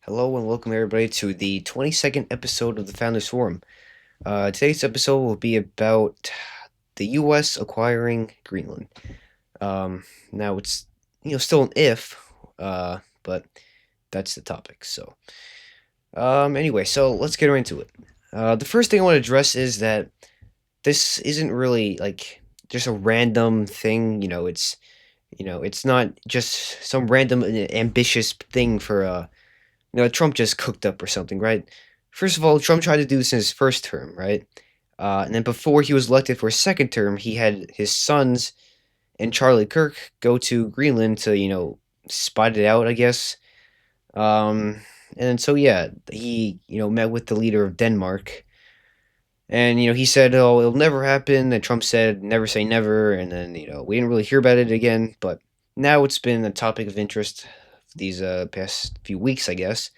Hello and welcome everybody to the 22nd episode of the Founders Forum. Today's episode will be about the U.S. acquiring Greenland. Now it's still an if, but that's the topic. Anyway, so let's get right into it. The first thing I want to address is that this isn't really like just a random thing. It's not just some random ambitious thing for Trump just cooked up or something, right? First of all, Trump tried to do this in his first term, right? And then before he was elected for his second term, he had his sons and Charlie Kirk go to Greenland to, spot it out, I guess. And so, yeah, he, met with the leader of Denmark. And, he said, oh, it'll never happen. And Trump said, never say never. And then, we didn't really hear about it again. But now it's been a topic of interest these past few weeks, I guess.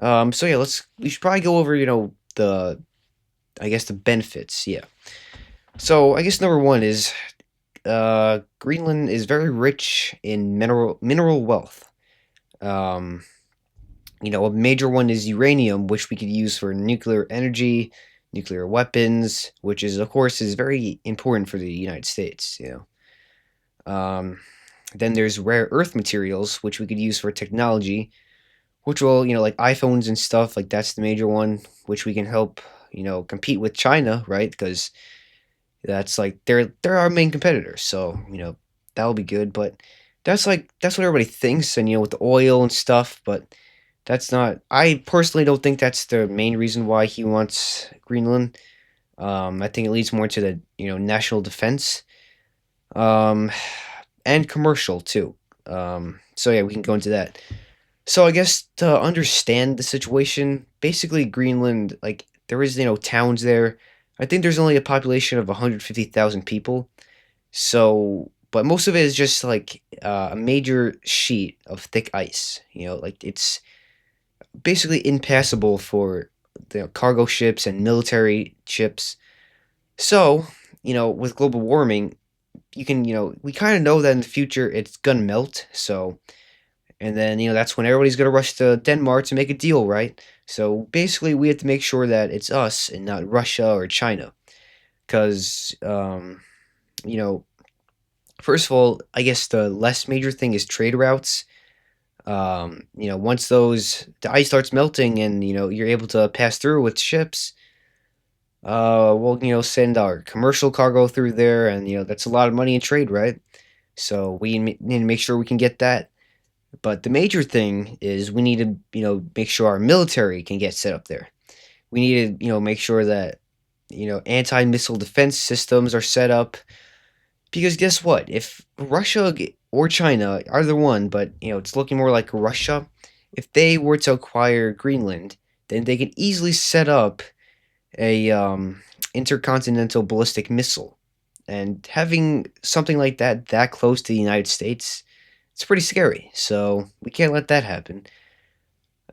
So yeah, we should probably go over, the benefits. Yeah. So I guess number one is, Greenland is very rich in mineral wealth. Um, a major one is uranium, which we could use for nuclear energy, nuclear weapons, which is of course is very important for the United States. Then there's rare earth materials, which we could use for technology, which will, like iPhones and stuff, like that's the major one, which we can help, compete with China, right? Because that's like they're our main competitors, so that'll be good. But that's what everybody thinks, and with the oil and stuff, but that's not. I personally don't think that's the main reason why he wants Greenland. I think it leads more to the national defense, um, and commercial too. So yeah, we can go into that. So I guess to understand the situation, basically Greenland, like there is towns there. I think there's only a population of 150,000 people. So, but most of it is just like a major sheet of thick ice. Like it's basically impassable for the cargo ships and military ships. So, with global warming, we kind of know that in the future it's gonna melt. So and then, that's when everybody's going to rush to Denmark to make a deal, right? So basically, we have to make sure that it's us and not Russia or China. Because, you know, first of all, I guess the less major thing is trade routes. Once the ice starts melting and, you're able to pass through with ships, we'll, send our commercial cargo through there. And, that's a lot of money in trade, right? So we need to make sure we can get that. But the major thing is we need to, make sure our military can get set up there. We need to, make sure that, anti-missile defense systems are set up. Because guess what? If Russia or China, either one, but, it's looking more like Russia, if they were to acquire Greenland, then they can easily set up a intercontinental ballistic missile. And having something like that close to the United States, it's pretty scary. So we can't let that happen.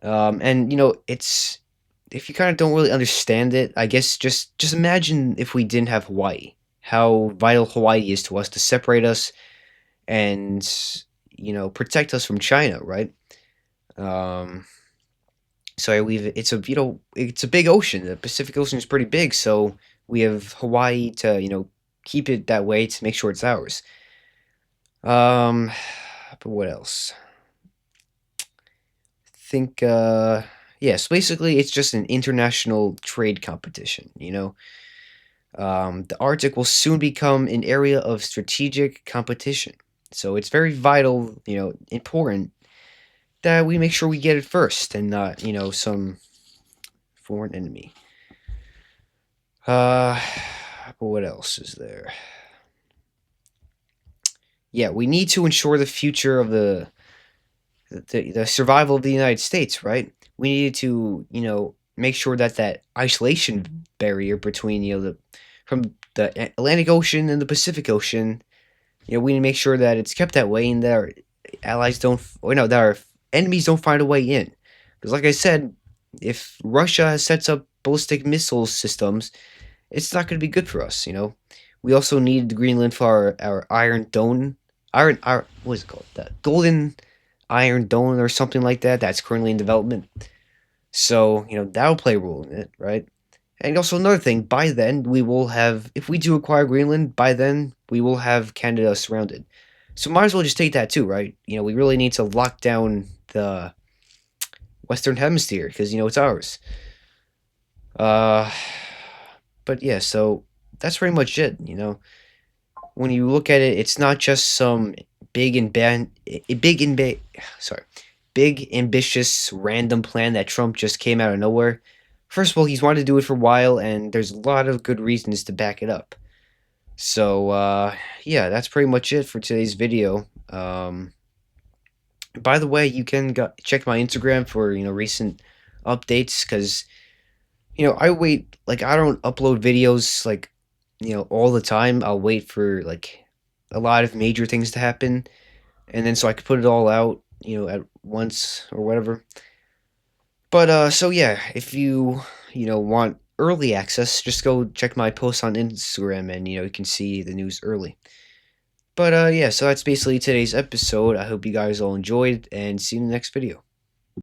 And it's if you kind of don't really understand it, I guess just imagine if we didn't have Hawaii, how vital Hawaii is to us to separate us and protect us from China, right? Um, so yeah, it's a big ocean. The Pacific Ocean is pretty big, so we have Hawaii to keep it that way to make sure it's ours. Um, but what else? Think yes, basically it's just an international trade competition. The Arctic will soon become an area of strategic competition, so it's very vital, important that we make sure we get it first and not some foreign enemy. uh but what else is there? Yeah, we need to ensure the future of the survival of the United States, right? We needed to, make sure that that isolation barrier between, from the Atlantic Ocean and the Pacific Ocean, we need to make sure that it's kept that way and that our allies don't, or no, that our enemies don't find a way in. Because, like I said, if Russia sets up ballistic missile systems, it's not going to be good for us. We also need Greenland for our Iron Dome, what is it called? The Golden Iron Dome or something like that that's currently in development. So, that'll play a role in it, right? And also another thing, by then we will have, if we do acquire Greenland, by then we will have Canada surrounded. So might as well just take that too, right? We really need to lock down the Western Hemisphere because it's ours. Uh, but yeah, so that's pretty much it. When you look at it, it's not just some big and ban, big and big, sorry, big ambitious random plan that Trump just came out of nowhere. First of all, he's wanted to do it for a while, and there's a lot of good reasons to back it up. So yeah, that's pretty much it for today's video. By the way, you can check my Instagram for recent updates because I wait, like, I don't upload videos like all the time. I'll wait for like a lot of major things to happen, and then so I could put it all out at once or whatever. But so yeah, if you want early access, just go check my posts on Instagram, and you can see the news early. But yeah, so that's basically today's episode. I hope you guys all enjoyed, and see you in the next video.